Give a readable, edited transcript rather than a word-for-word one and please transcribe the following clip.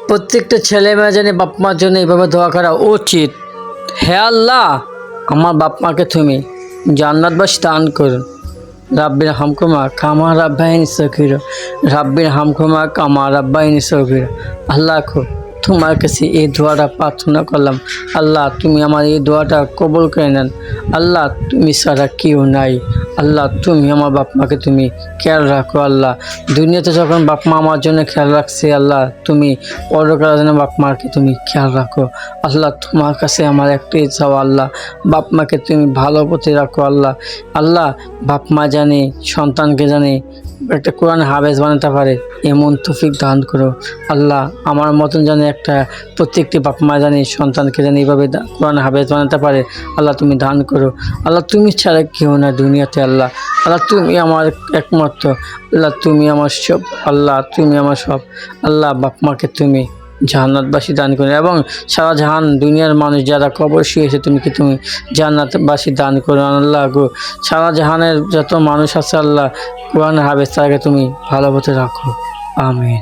প্রত্যেকটা ছেলে মেয়ে জানে বাপ মার জন্য এইভাবে দোয়া করা উচিত। হে আল্লাহ, আমার বাপ মাকে তুমি জান্নাতবাসী দান করুন। রাব্বির হামকুমা কামা রাব্বাইনি সগীরা, রাব্বির হামকুমা কামা রাব্বাইনি সগীরা। আল্লাহ তোমার কাছে এই দোয়াটা প্রার্থনা করলাম। আল্লাহ, তুমি আমার এই দোয়াটা কবুল করে নেন। আল্লাহ, তুমি ছাড়া কেউ নাই। আল্লাহ, তুমি আমার বাপ মাকে তুমি খেয়াল রাখো। আল্লাহ, দুনিয়াতে যখন বাপ মা আমার জন্য খেয়াল রাখছে, আল্লাহ তুমি পরকালের জন্য বাপ মাকে তুমি খেয়াল রাখো। আল্লাহ, তোমার কাছে আমার একটাই চাওয়া, আল্লাহ বাপ মাকে তুমি ভালো পথে রাখো। আল্লাহ আল্লাহ বাপ মা জানে সন্তানকে জানে একটা কোরআন হাফেজ বানাতে পারে, এমন তৌফিক দান করো। আল্লাহ, আমার মতন জানে একটা প্রত্যেকটি বাপ মা জানে সন্তানকে জানে এইভাবে কোরআন হাফেজ বানাতে পারে। আল্লাহ তুমি দান করো। আল্লাহ, তুমি ছাড়া কেউ না দুনিয়াতে। আল্লাহ আল্লাহ তুমি আমার একমাত্র। আল্লাহ তুমি আমার সব। আল্লাহ তুমি আমার সব। আল্লাহ বাপ মাকে তুমি জান্নাতবাসী দান করো এবং সারা জাহান দুনিয়ার মানুষ যারা কবর শুয়েছে তুমি জান্নাতবাসী দান করো। আল্লাহ গো, সারা জাহানের যত মানুষ আছে আল্লাহ কোরআন হাফেজ তাকে তুমি ভালো পথে রাখো। আমিন।